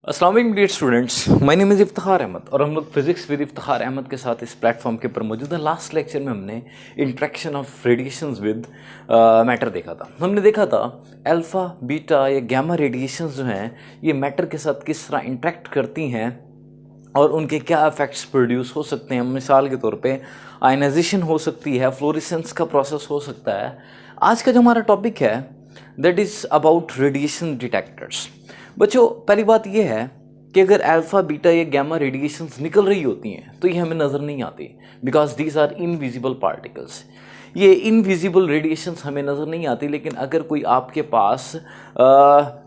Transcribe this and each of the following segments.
अस्सलाम वालेकुम dear students, my name is Iftikhar Ahmad और हम लोग फिजिक्स विद इफ्तिखार अहमद के साथ इस प्लेटफॉर्म के ऊपर मौजूद हैं। लास्ट लेक्चर में हमने interaction of radiations with matter देखा था। हमने देखा था अल्फ़ा बीटा या गैमा रेडिएशंस जो हैं ये मैटर के साथ किस तरह इंट्रैक्ट करती हैं और उनके क्या इफेक्ट्स प्रोड्यूस हो सकते हैं। मिसाल के तौर पे आयनाइजेशन हो सकती है, फ्लोरेसेंस का प्रोसेस हो सकता है। आज का जो हमारा टॉपिक है that is about radiation detectors. बच्चों, पहली बात यह है कि अगर अल्फ़ा बीटा या गैमा रेडिएशंस निकल रही होती हैं तो ये हमें नज़र नहीं आती because these are invisible particles. ये इनविजिबल रेडिएशंस हमें नज़र नहीं आती, लेकिन अगर कोई आपके पास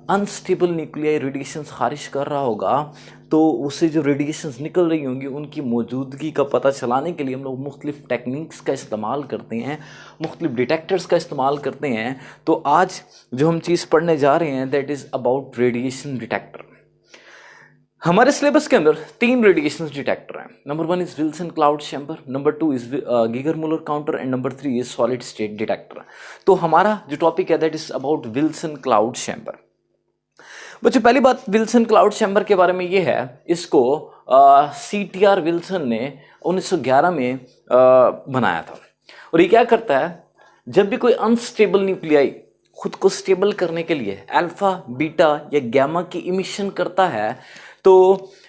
अनस्टेबल न्यूक्लियाई रेडिएशंस खारिज कर रहा होगा तो उससे जो रेडिएशंस निकल रही होंगी उनकी मौजूदगी का पता चलाने के लिए हम लोग मुख्तलिफ टेक्निक्स का इस्तेमाल करते हैं, मुख्तलिफ डिटेक्टर्स का इस्तेमाल करते हैं। तो आज जो हम चीज़ पढ़ने जा रहे हैं that is about radiation detector. हमारे सिलेबस के अंदर 3 रेडिएशन डिटेक्टर हैं। Number 1 is Wilson cloud chamber, number 2 is Geiger Muller counter and number 3 is solid state detector. तो हमारा जो टॉपिक है that is about Wilson cloud chamber. बच्चों, पहली बात विल्सन क्लाउड चैम्बर के बारे में ये है, इसको CTR विल्सन ने 1911 में बनाया था। और ये क्या करता है, जब भी कोई अनस्टेबल न्यूक्लियाई खुद को स्टेबल करने के लिए अल्फ़ा बीटा या गैमा की इमिशन करता है तो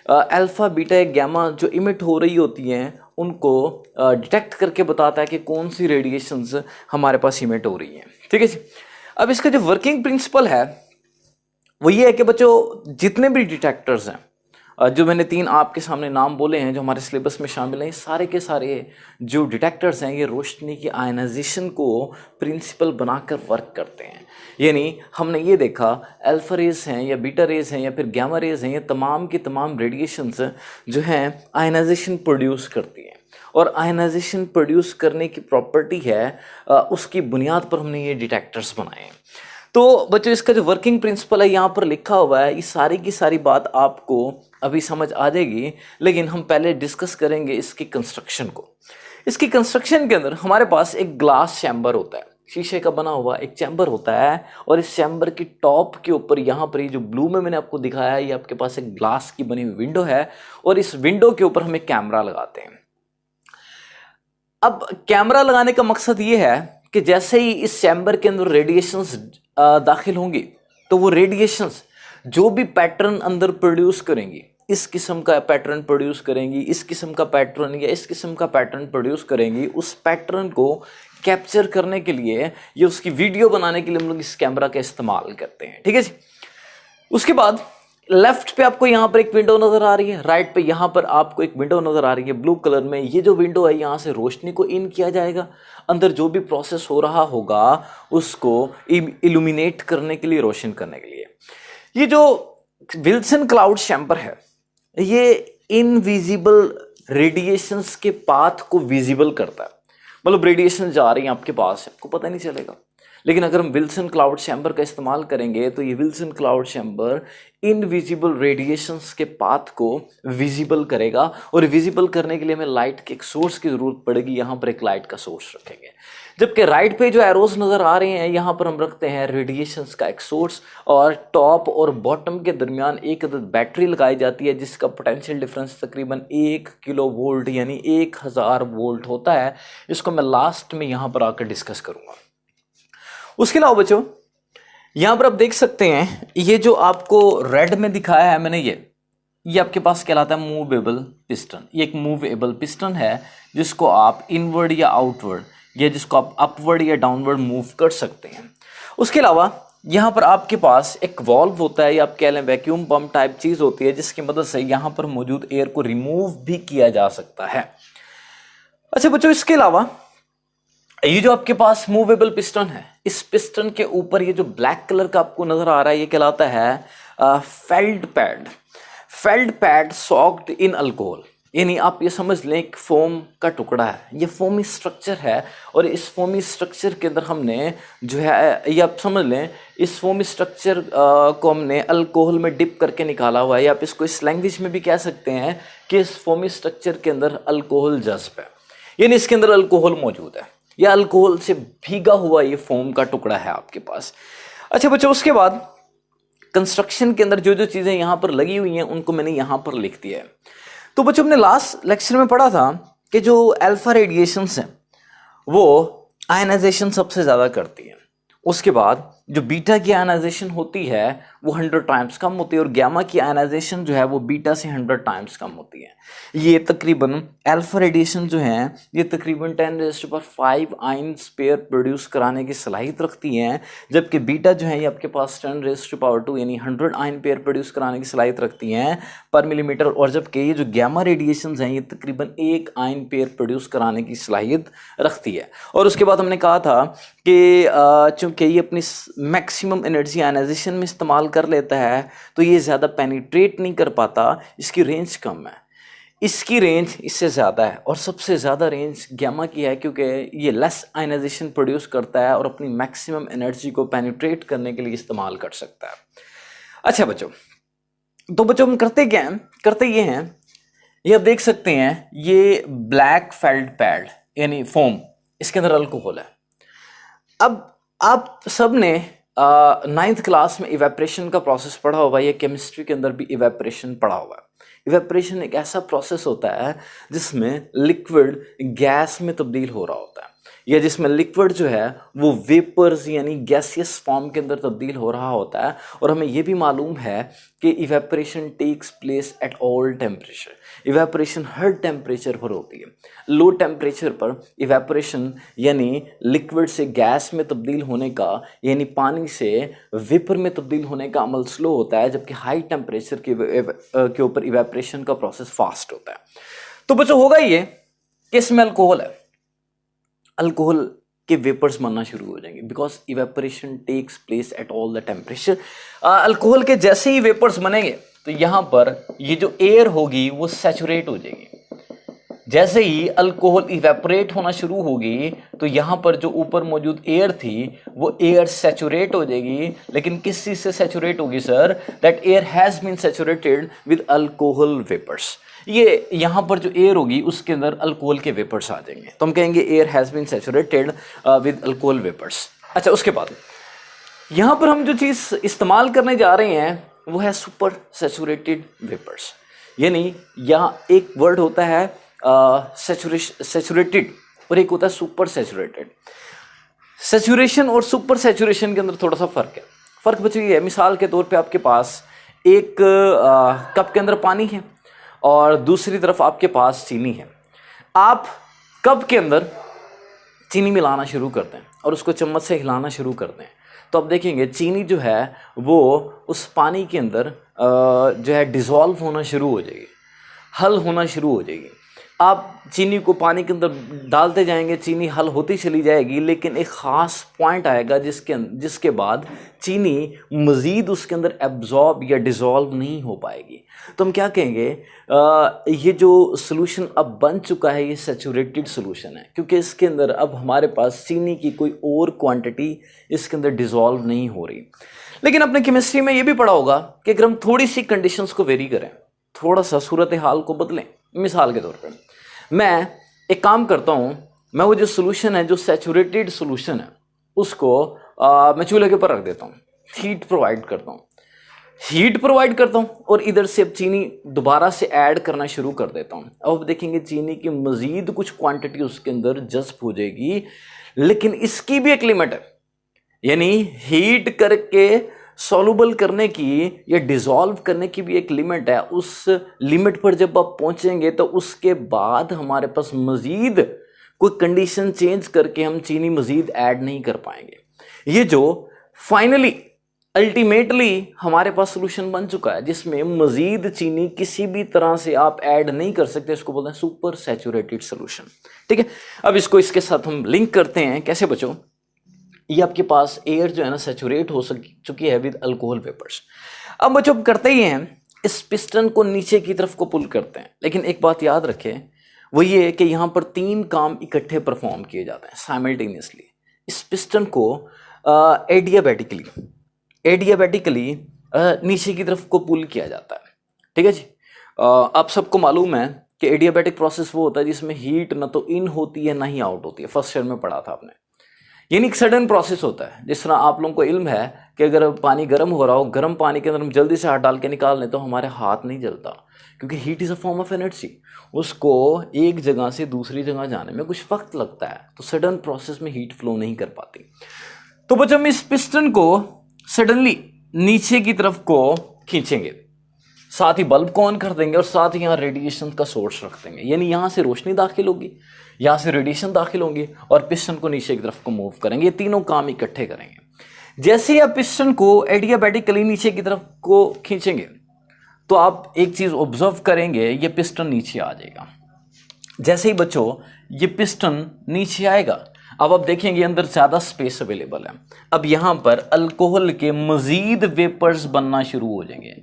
अल्फ़ा बीटा या गैमा जो इमिट हो रही होती हैं उनको डिटेक्ट करके बताता है कि कौन सी रेडिएशंस हमारे पास इमिट हो रही हैं। ठीक है जी। अब इसका जो वर्किंग प्रिंसिपल है वो ये है कि बच्चों, जितने भी डिटेक्टर्स हैं जो मैंने 3 आपके सामने नाम बोले हैं जो हमारे सिलेबस में शामिल हैं, सारे के सारे जो डिटेक्टर्स हैं ये रोशनी की आयनाइजेशन को प्रिंसिपल बनाकर वर्क करते हैं। यानी हमने ये देखा अल्फा रेज हैं या बीटा रेज हैं या फिर गैमा रेज हैं, ये तमाम की तमाम रेडिएशंस जो हैं आयनाइजेशन प्रोड्यूस करती हैं और आयनाइजेशन प्रोड्यूस करने की प्रॉपर्टी है उसकी बुनियाद पर हमने ये डिटेक्टर्स बनाए हैं। तो बच्चों, इसका जो वर्किंग प्रिंसिपल है यहाँ पर लिखा हुआ है, ये सारी की सारी बात आपको अभी समझ आ जाएगी, लेकिन हम पहले डिस्कस करेंगे इसकी कंस्ट्रक्शन को। इसकी कंस्ट्रक्शन के अंदर हमारे पास एक ग्लास चैम्बर होता है, शीशे का बना हुआ एक चैम्बर होता है और इस चैम्बर की टॉप के ऊपर यहाँ पर ये जो ब्लू में मैंने आपको दिखाया है, ये आपके पास एक ग्लास की बनी हुई विंडो है और इस विंडो के ऊपर हम एक कैमरा लगाते हैं। अब कैमरा लगाने का मकसद ये है कि जैसे ही इस चैम्बर के अंदर रेडिएशंस दाखिल होंगी तो वो रेडिएशंस जो भी पैटर्न अंदर प्रोड्यूस करेंगी, इस किस्म का पैटर्न प्रोड्यूस करेंगी, इस किस्म का पैटर्न या इस किस्म का पैटर्न प्रोड्यूस करेंगी, उस पैटर्न को कैप्चर करने के लिए या उसकी वीडियो बनाने के लिए हम लोग इस कैमरा का इस्तेमाल करते हैं। ठीक है जी। उसके बाद लेफ्ट पे आपको यहाँ पर एक विंडो नजर आ रही है, राइट पे यहाँ पर आपको एक विंडो नजर आ रही है ब्लू कलर में। ये जो विंडो है यहाँ से रोशनी को इन किया जाएगा, अंदर जो भी प्रोसेस हो रहा होगा उसको इल्यूमिनेट करने के लिए, रोशन करने के लिए। ये जो विल्सन क्लाउड चैम्बर है ये इनविजिबल रेडिएशंस के पाथ को विजिबल करता है। मतलब रेडिएशन जा रही है आपके पास, आपको पता नहीं चलेगा, लेकिन अगर हम विल्सन क्लाउड चैम्बर का इस्तेमाल करेंगे तो ये Wilson cloud chamber invisible radiations के पाथ को विजिबल करेगा और विजिबल करने के लिए हमें लाइट के एक सोर्स की ज़रूरत पड़ेगी। यहाँ पर एक लाइट का सोर्स रखेंगे, जबकि राइट पे जो एरोज नज़र आ रहे हैं यहाँ पर हम रखते हैं रेडिएशंस का एक सोर्स और टॉप और बॉटम के दरमियान एक अदद बैटरी लगाई जाती है जिसका पोटेंशियल डिफरेंस तकरीबन 1 किलो वोल्ट यानी 1000 वोल्ट होता है। इसको मैं लास्ट में यहाँ पर आकर डिस्कस करूँगा। उसके अलावा बच्चों, यहाँ पर आप देख सकते हैं ये जो आपको रेड में दिखाया है मैंने, ये आपके पास कहलाता है मूवेबल पिस्टन। ये एक मूवेबल पिस्टन है जिसको आप इनवर्ड या आउटवर्ड या जिसको आप अपवर्ड या डाउनवर्ड मूव कर सकते हैं। उसके अलावा यहाँ पर आपके पास एक वॉल्व होता है या आप कह लें वैक्यूम पंप टाइप चीज़ होती है जिसकी मदद से यहाँ पर मौजूद एयर को रिमूव भी किया जा सकता है। अच्छा बच्चों, इसके अलावा ये जो आपके पास मूवेबल पिस्टन है, इस पिस्टन के ऊपर ये जो ब्लैक कलर का आपको नजर आ रहा है ये कहलाता है felt pad. Felt pad soaked in alcohol, यानी आप ये समझ लें एक फोम का टुकड़ा है, ये फोमी स्ट्रक्चर है और इस फोमी स्ट्रक्चर के अंदर हमने जो है ये आप समझ लें इस फोमी स्ट्रक्चर को हमने अल्कोहल में डिप करके निकाला हुआ है, या आप इसको इस लैंग्वेज में भी कह सकते हैं कि इस फोमी स्ट्रक्चर के अंदर अल्कोहल जज्ब है, यानी इसके अंदर अल्कोहल मौजूद है या अल्कोहल से भीगा हुआ ये फोम का टुकड़ा है आपके पास। अच्छा बच्चों, उसके बाद कंस्ट्रक्शन के अंदर जो जो चीज़ें यहाँ पर लगी हुई हैं उनको मैंने यहाँ पर लिख दिया है। तो बच्चों हमने लास्ट लेक्चर में पढ़ा था कि जो अल्फा रेडिएशंस हैं वो आयनाइजेशन सबसे ज़्यादा करती है, उसके बाद जो बीटा की आयनाइजेशन होती है वो 100 टाइम्स कम होती है और गामा की आयनाइजेशन जो है वो बीटा से 100 टाइम्स कम होती है। ये तकरीबन अल्फा रेडिएशन जो है ये तकरीबन 10⁵ आयन्स पेयर प्रोड्यूस कराने की सलाहियत रखती हैं, जबकि बीटा जो है ये आपके पास 10⁻² यानी 100 आयन पेयर प्रोड्यूस कराने की सलाहियत रखती हैं पर मिलीमीटर, और जबकि ये जो गामा रेडिएशन हैं ये तकरीबन 1 आयन पेयर प्रोड्यूस कराने की सलाहियत रखती है। और उसके बाद हमने कहा था कि चूँकि ये अपनी मैक्सिमम एनर्जी आयनाइजेशन में इस्तेमाल कर लेता है तो ये ज़्यादा पेनिट्रेट नहीं कर पाता, इसकी रेंज कम है, इसकी रेंज इससे ज़्यादा है और सबसे ज़्यादा रेंज गामा की है क्योंकि ये लेस आयनाइजेशन प्रोड्यूस करता है और अपनी मैक्सिमम एनर्जी को पेनिट्रेट करने के लिए इस्तेमाल कर सकता है। अच्छा बच्चों, तो बच्चों हम करते क्या हैं, करते ये हैं, ये आप देख सकते हैं ये ब्लैक फेल्ट पैड यानी फोम, इसके अंदर अल्कोहल है। अब आप सब ने 9th क्लास में इवेपरेशन का प्रोसेस पढ़ा होगा या केमिस्ट्री के अंदर भी इवेपरेशन पढ़ा होगा। इवेपरेशन एक ऐसा प्रोसेस होता है जिसमें लिक्विड गैस में तब्दील हो रहा होता है या जिसमें लिक्विड जो है वो वेपर्स यानी गैसियस फॉर्म के अंदर तब्दील हो रहा होता है। और हमें ये भी मालूम है कि evaporation takes place at all temperature, evaporation हर टेम्परेचर पर होती है। लो टेम्परेचर पर इवेपरेशन यानी लिक्विड से गैस में तब्दील होने का यानी पानी से वेपर में तब्दील होने का अमल स्लो होता है, जबकि हाई टेम्परेचर के ऊपर इवेपरेशन का प्रोसेस फास्ट होता है। तो बच्चों होगा ये कि इसमें अल्कोहल है, अल्कोहल के वेपर्स बनना शुरू हो जाएंगे because evaporation takes place at all the temperature. Alcohol के जैसे ही वेपर्स बनेंगे तो यहाँ पर ये जो एयर होगी वो सैचुरेट हो जाएगी। जैसे ही अल्कोहल इवेपोरेट होना शुरू होगी तो यहाँ पर जो ऊपर मौजूद एयर थी वो एयर सैचुरेट हो जाएगी। लेकिन किस चीज़ से सैचुरेट होगी sir? That air has been saturated with alcohol vapours. ये यहाँ पर जो एयर होगी उसके अंदर अल्कोहल के वेपर्स आ जाएंगे, तो हम कहेंगे air has been saturated with alcohol vapours. अच्छा, उसके बाद यहाँ पर हम जो चीज़ इस्तेमाल करने जा रहे हैं वो है सुपर सैचुरेटेड वेपर्स। यानी यहाँ एक वर्ड होता है सैचुरेटेड और एक होता है सुपर सैचुरेटेड। सैचुरेशन और सुपर सैचुरेशन के अंदर थोड़ा सा फ़र्क है। फ़र्क बच्चों ये है, मिसाल के तौर पे आपके पास एक कप के अंदर पानी है और दूसरी तरफ आपके पास चीनी है। आप कप के अंदर चीनी मिलाना शुरू करते हैं और उसको चम्मच से हिलाना शुरू करते हैं तो आप देखेंगे चीनी जो है वो उस पानी के अंदर जो है डिज़ोल्व होना शुरू हो जाएगी, हल होना शुरू हो जाएगी। आप चीनी को पानी के अंदर डालते जाएंगे, चीनी हल होती चली जाएगी, लेकिन एक ख़ास पॉइंट आएगा जिसके बाद चीनी मज़ीद उसके अंदर एब्जॉर्ब या डिज़ोल्व नहीं हो पाएगी। तो हम क्या कहेंगे, ये जो सॉल्यूशन अब बन चुका है ये सैचुरेटेड सॉल्यूशन है, क्योंकि इसके अंदर अब हमारे पास चीनी की कोई और क्वांटिटी इसके अंदर डिज़ोल्व नहीं हो रही। लेकिन अपने केमिस्ट्री में ये भी पढ़ा होगा कि अगर हम थोड़ी सी कंडीशंस को वेरी करें, थोड़ा सा सूरत हाल को बदलें, मिसाल के तौर पर मैं एक काम करता हूँ, मैं वो जो सॉल्यूशन है, जो सैचुरेटेड सॉल्यूशन है, उसको मैं चूल्हे के ऊपर रख देता हूँ, हीट प्रोवाइड करता हूँ और इधर से अब चीनी दोबारा से ऐड करना शुरू कर देता हूँ। अब देखेंगे चीनी की मज़ीद कुछ क्वांटिटी उसके अंदर जज्ब हो जाएगी, लेकिन इसकी भी एक लिमिट है। यानी हीट करके सॉल्युबल करने की या डिज़ोल्व करने की भी एक लिमिट है। उस लिमिट पर जब आप पहुंचेंगे तो उसके बाद हमारे पास मज़ीद कोई कंडीशन चेंज करके हम चीनी मज़ीद ऐड नहीं कर पाएंगे। ये जो फाइनली अल्टीमेटली हमारे पास सॉल्यूशन बन चुका है जिसमें मज़ीद चीनी किसी भी तरह से आप ऐड नहीं कर सकते, इसको बोलते हैं सुपर सैचुरेटेड सॉल्यूशन। ठीक है, अब इसको इसके साथ हम लिंक करते हैं। कैसे बच्चों? ये आपके पास एयर जो है ना सैचुरेट हो चुकी है विद अल्कोहल वेपर्स। अब बच्चों करते ही हैं, इस पिस्टन को नीचे की तरफ को पुल करते हैं, लेकिन एक बात याद रखें वो ये कि यहाँ पर 3 काम इकट्ठे परफॉर्म किए जाते हैं साइमल्टेनियसली। इस पिस्टन को एडियाबैटिकली नीचे की तरफ को पुल किया जाता है। ठीक है जी, आप सबको मालूम है कि एडियाबैटिक प्रोसेस वो होता है जिसमें हीट ना तो इन होती है ना ही आउट होती है। फर्स्ट ईयर में पढ़ा था आपने। यानी एक सडन प्रोसेस होता है। जिस तरह आप लोगों को इल्म है कि अगर पानी गर्म हो रहा हो, गर्म पानी के अंदर हम जल्दी से हाथ डाल के निकाल लें तो हमारे हाथ नहीं जलता, क्योंकि heat is a form of energy. उसको एक जगह से दूसरी जगह जाने में कुछ वक्त लगता है, तो सडन प्रोसेस में हीट फ्लो नहीं कर पाती। तो बच्चों हम इस पिस्टन को सडनली नीचे की तरफ को खींचेंगे, साथ ही बल्ब को ऑन कर देंगे और साथ ही यहाँ रेडिएशन का सोर्स रख देंगे, यानी यहाँ से रोशनी दाखिल होगी, यहाँ से रेडिएशन दाखिल होंगी और पिस्टन को नीचे की तरफ को मूव करेंगे। ये तीनों काम इकट्ठे करेंगे। जैसे ही आप पिस्टन को एडियाबैटिकली नीचे की तरफ को खींचेंगे तो आप एक चीज़ ऑब्जर्व करेंगे, ये पिस्टन नीचे आ जाएगा। जैसे ही बच्चों ये पिस्टन नीचे आएगा, अब आप देखेंगे अंदर ज़्यादा स्पेस अवेलेबल है। अब यहाँ पर अल्कोहल के मज़ीद वेपर्स बनना शुरू हो जाएंगे।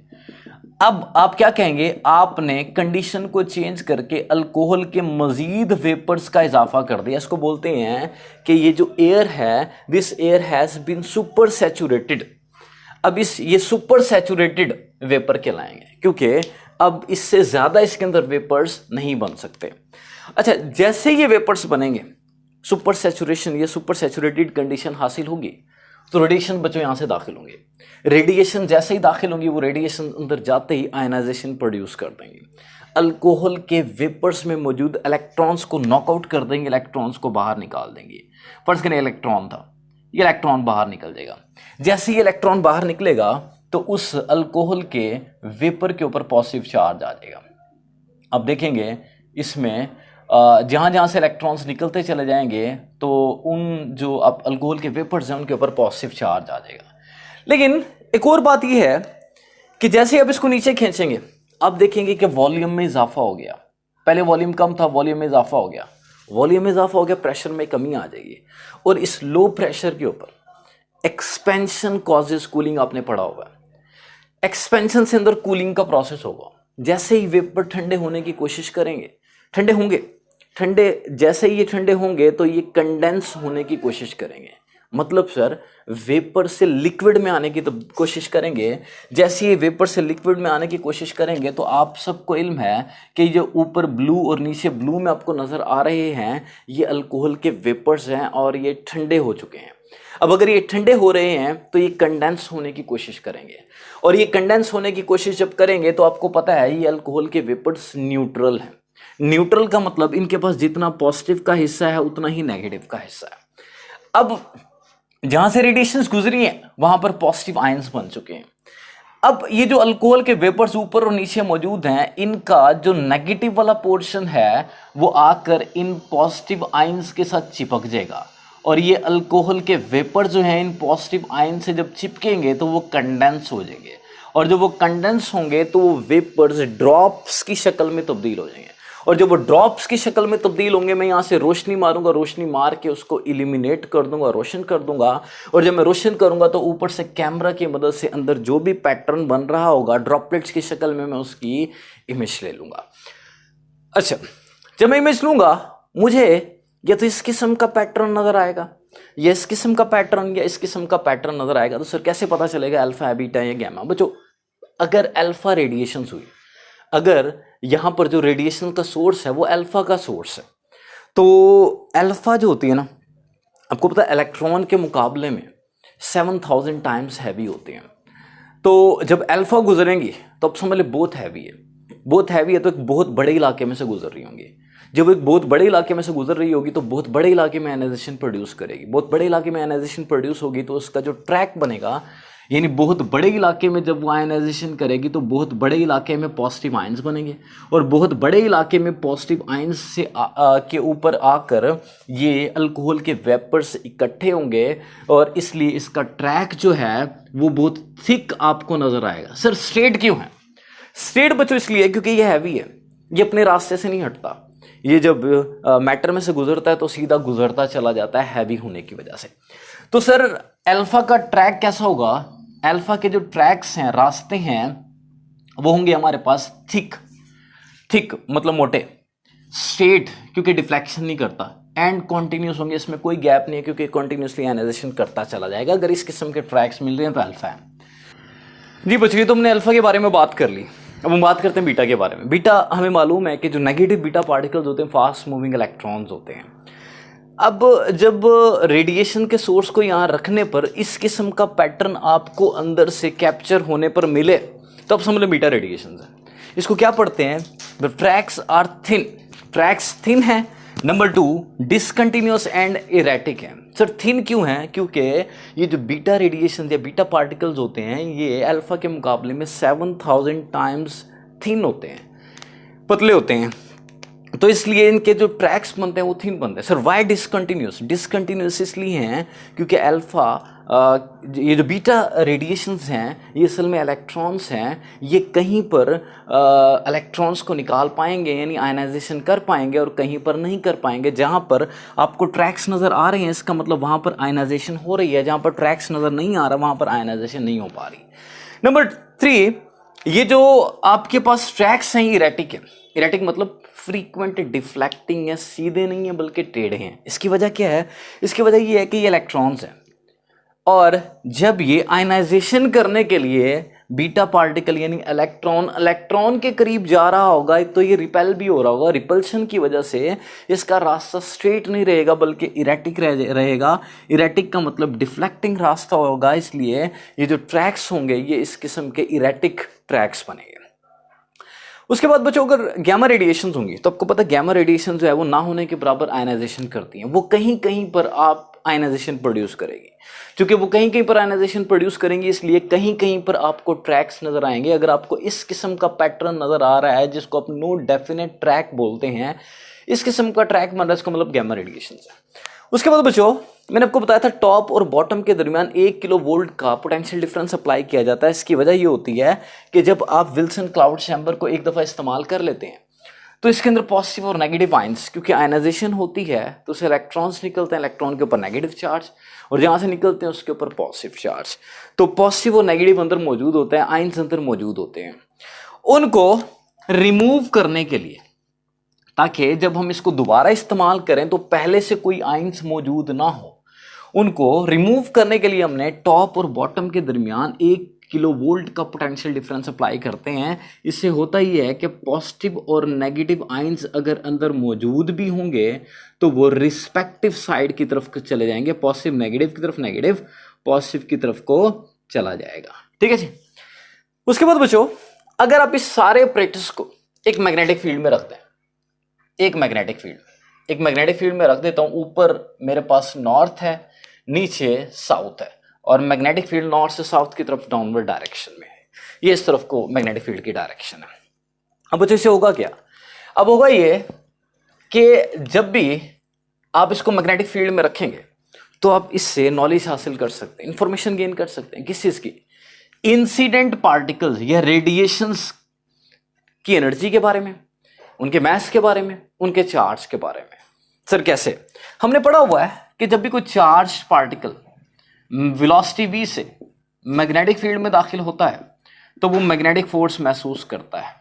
अब आप क्या कहेंगे, आपने कंडीशन को चेंज करके अल्कोहल के मज़ीद वेपर्स का इजाफा कर दिया। इसको बोलते हैं कि ये जो एयर है, this air has been super saturated. अब ये सुपर सैचुरेटेड वेपर कहलाएंगे, क्योंकि अब इससे ज़्यादा इसके अंदर वेपर्स नहीं बन सकते। अच्छा, जैसे ये वेपर्स बनेंगे, सुपर सैचुरेशन, ये सुपर सैचुरेटेड कंडीशन हासिल होगी तो रेडिएशन बच्चों यहाँ से दाखिल होंगे। रेडिएशन जैसे ही दाखिल होंगी, वो रेडिएशन अंदर जाते ही आयनाइजेशन प्रोड्यूस कर देंगे। अल्कोहल के वेपर्स में मौजूद इलेक्ट्रॉन्स को नॉकआउट कर देंगे, इलेक्ट्रॉन्स को बाहर निकाल देंगे। फर्स्ट करें इलेक्ट्रॉन था, ये इलेक्ट्रॉन बाहर निकल जाएगा। जैसे ही इलेक्ट्रॉन बाहर निकलेगा तो उस अल्कोहल के वेपर के ऊपर पॉजिटिव चार्ज आ जाएगा। अब देखेंगे इसमें जहाँ जहाँ से इलेक्ट्रॉन्स निकलते चले जाएंगे तो उन जो अब अल्कोहल के वेपर्स हैं उनके ऊपर पॉजिटिव चार्ज आ जाएगा। लेकिन एक और बात यह है कि जैसे अब इसको नीचे खींचेंगे, अब देखेंगे कि वॉल्यूम में इजाफा हो गया। पहले वॉल्यूम कम था, वॉल्यूम में इजाफा हो गया, वॉल्यूम में इजाफा हो गया, प्रेशर में कमी आ जाएगी। और इस लो प्रेशर के ऊपर एक्सपेंशन कॉजेज कूलिंग आपने पढ़ा हुआ है। एक्सपेंशन से अंदर कूलिंग का प्रोसेस होगा। जैसे ही वेपर ठंडे होने की कोशिश करेंगे, ठंडे होंगे, जैसे ही ये ठंडे होंगे तो ये कंडेंस होने की कोशिश करेंगे। मतलब सर, वेपर से लिक्विड में आने की तो कोशिश करेंगे। जैसे ये वेपर से लिक्विड में आने की कोशिश करेंगे तो आप सबको इल्म है कि जो ऊपर ब्लू और नीचे ब्लू में आपको नज़र आ रहे हैं, ये अल्कोहल के वेपर्स हैं और ये ठंडे हो चुके हैं। अब अगर ये ठंडे हो रहे हैं तो ये कंडेंस होने की कोशिश करेंगे, और ये कंडेंस होने की कोशिश जब करेंगे तो आपको पता है ये अल्कोहल के वेपर्स न्यूट्रल हैं। न्यूट्रल का मतलब इनके पास जितना पॉजिटिव का हिस्सा है उतना ही नेगेटिव का हिस्सा है। अब जहां से रेडिएशंस गुजरी हैं वहां पर पॉजिटिव आयंस बन चुके हैं। अब ये जो अल्कोहल के वेपर्स ऊपर और नीचे मौजूद हैं, इनका जो नेगेटिव वाला पोर्शन है वो आकर इन पॉजिटिव आयंस के साथ चिपक जाएगा, और ये अल्कोहल के वेपर जो हैं इन पॉजिटिव आयन से जब चिपकेंगे तो वो कंडेंस हो जाएंगे, और जब वो कंडेंस होंगे तो वो वेपर्स ड्रॉप्स की शक्ल में तब्दील हो जाएंगे। और जब वो ड्रॉप्स की शक्ल में तब्दील होंगे, मैं यहाँ से रोशनी मारूंगा, रोशनी मार के उसको इलिमिनेट कर दूंगा, रोशन कर दूंगा। और जब मैं रोशन करूंगा तो ऊपर से कैमरा की मदद से अंदर जो भी पैटर्न बन रहा होगा ड्रॉपलेट्स की शक्ल में, मैं उसकी इमेज ले लूंगा। अच्छा, जब मैं इमेज लूंगा मुझे या तो इस किस्म का पैटर्न नजर आएगा, या इस किस्म का पैटर्न, या इस किस्म का पैटर्न नजर आएगा। तो सर कैसे पता चलेगा अल्फा है, बीटा या गैमा? बच्चों, अगर अल्फा रेडिएशन हुई, अगर यहाँ पर जो रेडिएशन का सोर्स है वो अल्फा का सोर्स है, तो अल्फा जो होती है ना, आपको पता है इलेक्ट्रॉन के मुकाबले में 7000 टाइम्स हैवी होते हैं। तो जब अल्फा गुजरेंगी तो आप समझ ले बहुत हैवी है। बहुत हैवी है तो एक बहुत बड़े इलाके में से गुजर रही होंगी। जब एक बहुत बड़े इलाके में से गुजर रही होगी तो बहुत बड़े इलाके में आयनाइजेशन प्रोड्यूस करेगी। बहुत बड़े इलाके में आयनाइजेशन प्रोड्यूस होगी तो उसका जो ट्रैक बनेगा, यानी बहुत बड़े इलाके में जब वो आयनाइजेशन करेगी तो बहुत बड़े इलाके में पॉजिटिव आयंस बनेंगे, और बहुत बड़े इलाके में पॉजिटिव आयंस से के ऊपर आकर ये अल्कोहल के वेपर्स इकट्ठे होंगे, और इसलिए इसका ट्रैक जो है वो बहुत थिक आपको नजर आएगा। सर स्ट्रेट क्यों है? स्ट्रेट बच्चों इसलिए क्योंकि ये हैवी है, ये अपने रास्ते से नहीं हटता। ये जब मैटर में से गुजरता है तो सीधा गुजरता चला जाता है हैवी होने की वजह से। तो सर अल्फा का ट्रैक कैसा होगा? अल्फा के जो ट्रैक्स हैं, रास्ते हैं, वो होंगे हमारे पास थिक मतलब मोटे, स्ट्रेट क्योंकि डिफ्लेक्शन नहीं करता, एंड कॉन्टिन्यूस होंगे, इसमें कोई गैप नहीं है क्योंकि कॉन्टिन्यूसली आयनाइजेशन करता चला जाएगा। अगर इस किस्म के ट्रैक्स मिल रहे हैं तो अल्फा है। जी बच्चों, तो हमने अल्फा के बारे में बात कर ली। अब हम बात करते हैं बीटा के बारे में। बीटा, हमें मालूम है कि जो नेगेटिव बीटा पार्टिकल्स होते हैं फास्ट मूविंग इलेक्ट्रॉन्स होते हैं। अब जब रेडिएशन के सोर्स को यहाँ रखने पर इस किस्म का पैटर्न आपको अंदर से कैप्चर होने पर मिले तो अब समझ लो बीटा रेडिएशन है। इसको क्या पढ़ते हैं? The tracks are thin, tracks thin है। नंबर 2 डिसकंटिन्यूअस एंड इरेटिक है। सर थिन क्यों है? क्योंकि ये जो बीटा रेडिएशन या बीटा पार्टिकल्स होते हैं ये अल्फा के मुकाबले में 7000 टाइम्स थिन होते हैं, पतले होते हैं, तो इसलिए इनके जो ट्रैक्स बनते हैं वो थिन बनते हैं। Sir Y discontinuous? डिसकंटिन्यूस इसलिए हैं क्योंकि अल्फा ये जो बीटा रेडिएशंस हैं ये असल में इलेक्ट्रॉन्स हैं, ये कहीं पर इलेक्ट्रॉन्स को निकाल पाएंगे यानी आयनाइजेशन कर पाएंगे और कहीं पर नहीं कर पाएंगे। जहाँ पर आपको ट्रैक्स नज़र आ रहे हैं इसका मतलब वहाँ पर आयनाइजेशन हो रही है, जहाँ पर ट्रैक्स नज़र नहीं आ रहा वहाँ पर आयनाइजेशन नहीं हो पा रही। नंबर 3 ये जो आपके पास ट्रैक्स हैं इरेटिक है। इरेटिक मतलब फ्रीक्वेंट डिफ्लेक्टिंग है, सीधे नहीं है बल्कि टेढ़े हैं। इसकी वजह क्या है? इसकी वजह ये है कि ये इलेक्ट्रॉन्स हैं और जब ये आयनाइजेशन करने के लिए बीटा पार्टिकल यानी इलेक्ट्रॉन के करीब जा रहा होगा तो ये रिपेल भी हो रहा होगा। रिपल्शन की वजह से इसका रास्ता स्ट्रेट नहीं रहेगा बल्कि इरेटिक रहेगा। इरेटिक का मतलब डिफ्लेक्टिंग रास्ता होगा, इसलिए ये जो ट्रैक्स होंगे ये इस किस्म के इरेटिक ट्रैक्स बनेंगे। उसके बाद बच्चों अगर गैमा रेडिएशंस होंगी तो आपको पता है गैमा रेडिएशन जो है वो ना होने के बराबर आयनाइजेशन करती हैं। वो कहीं कहीं पर आप आयनाइजेशन प्रोड्यूस करेगी। क्योंकि वो कहीं कहीं पर आयनाइजेशन प्रोड्यूस करेंगी इसलिए कहीं कहीं पर आपको ट्रैक्स नजर आएंगे। अगर आपको इस किस्म का पैटर्न नजर आ रहा है जिसको आप नो डेफिनेट ट्रैक बोलते हैं, इस किस्म का ट्रैक बन रहा है इसका मतलब गैमा रेडिएशन है। उसके बाद बच्चों मैंने आपको बताया था टॉप और बॉटम के दरमियान 1 किलो वोल्ट का पोटेंशियल डिफरेंस अप्लाई किया जाता है। इसकी वजह ये होती है कि जब आप विल्सन क्लाउड चैम्बर को एक दफ़ा इस्तेमाल कर लेते हैं तो इसके अंदर पॉजिटिव और नेगेटिव आयंस, क्योंकि आयनाइजेशन होती है तो उससे इलेक्ट्रॉन्स निकलते हैं, इलेक्ट्रॉन के ऊपर नेगेटिव चार्ज और जहाँ से निकलते हैं उसके ऊपर पॉजिटिव चार्ज। तो पॉजिटिव और नेगेटिव अंदर मौजूद होते हैं, आयंस अंदर मौजूद होते हैं। उनको रिमूव करने के लिए ताकि जब हम इसको दोबारा इस्तेमाल करें तो पहले से कोई आयंस मौजूद ना हो, उनको रिमूव करने के लिए हमने टॉप और बॉटम के दरमियान 1 किलो वोल्ट का पोटेंशियल डिफरेंस अप्लाई करते हैं। इससे होता ही है कि पॉजिटिव और नेगेटिव आयंस अगर अंदर मौजूद भी होंगे तो वो रिस्पेक्टिव साइड की तरफ चले जाएंगे, पॉजिटिव नेगेटिव की तरफ, नेगेटिव पॉजिटिव की तरफ को चला जाएगा। ठीक है जी। उसके बाद बच्चों अगर आप इस सारे ऑपरेटर्स को एक मैग्नेटिक फील्ड में रखते हैं, एक मैग्नेटिक फील्ड में रख देता हूं, ऊपर मेरे पास नॉर्थ है, नीचे साउथ है और मैग्नेटिक फील्ड नॉर्थ से साउथ की तरफ डाउनवर्ड डायरेक्शन में है। ये इस तरफ को मैग्नेटिक फील्ड की डायरेक्शन है। अब बच्चों इससे होगा क्या? अब होगा ये कि जब भी आप इसको मैग्नेटिक फील्ड में रखेंगे तो आप इससे नॉलेज हासिल कर सकते हैं, इंफॉर्मेशन गेन कर सकते हैं। किस चीज की? इंसिडेंट पार्टिकल्स या रेडिएशंस की एनर्जी के बारे में, उनके मास के बारे में, उनके चार्ज के बारे में। सर कैसे? हमने पढ़ा हुआ है कि जब भी कोई चार्ज पार्टिकल वेलोसिटी v से मैग्नेटिक फील्ड में दाखिल होता है तो वो मैग्नेटिक फोर्स महसूस करता है।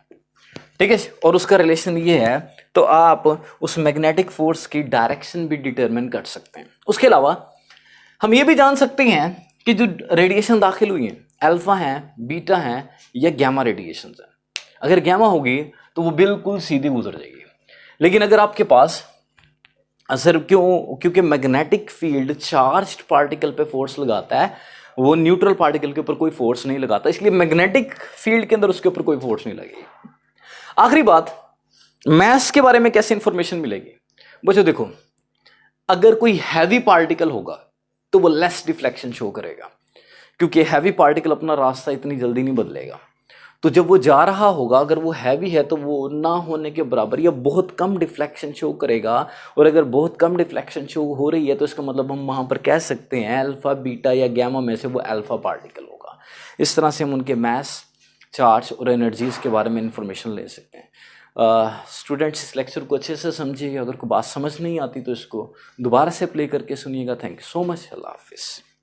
ठीक है, और उसका रिलेशन ये है तो आप उस मैग्नेटिक फोर्स की डायरेक्शन भी डिटरमिन कर सकते हैं। उसके अलावा हम ये भी जान सकते हैं कि जो रेडिएशन दाखिल हुई है अल्फा हैं, बीटा हैं या गैमा रेडिएशन है। अगर गैमा होगी तो वो बिल्कुल सीधी गुजर जाएगी, लेकिन अगर आपके पास असर क्योंकि मैग्नेटिक फील्ड चार्ज्ड पार्टिकल पे फोर्स लगाता है, वो न्यूट्रल पार्टिकल के ऊपर कोई फोर्स नहीं लगाता, इसलिए मैग्नेटिक फील्ड के अंदर उसके ऊपर कोई फोर्स नहीं लगेगी। आखिरी बात, मास के बारे में कैसे इंफॉर्मेशन मिलेगी? बच्चों देखो, अगर कोई हैवी पार्टिकल होगा तो वो लेस डिफ्लेक्शन शो करेगा, क्योंकि हैवी पार्टिकल अपना रास्ता इतनी जल्दी नहीं बदलेगा। तो जब वो जा रहा होगा, अगर वो हैवी है तो वो ना होने के बराबर या बहुत कम डिफ्लेक्शन शो करेगा, और अगर बहुत कम डिफ्लेक्शन शो हो रही है तो इसका मतलब हम वहाँ पर कह सकते हैं अल्फा, बीटा या गैमा में से वो अल्फा पार्टिकल होगा। इस तरह से हम उनके मास, चार्ज और एनर्जीज के बारे में इंफॉर्मेशन ले सकते हैं। स्टूडेंट्स इस लेक्चर को अच्छे से समझिएगा। अगर कोई बात समझ नहीं आती तो इसको दोबारा से प्ले करके सुनिएगा। Thank you so much. अल्लाह हाफिज़।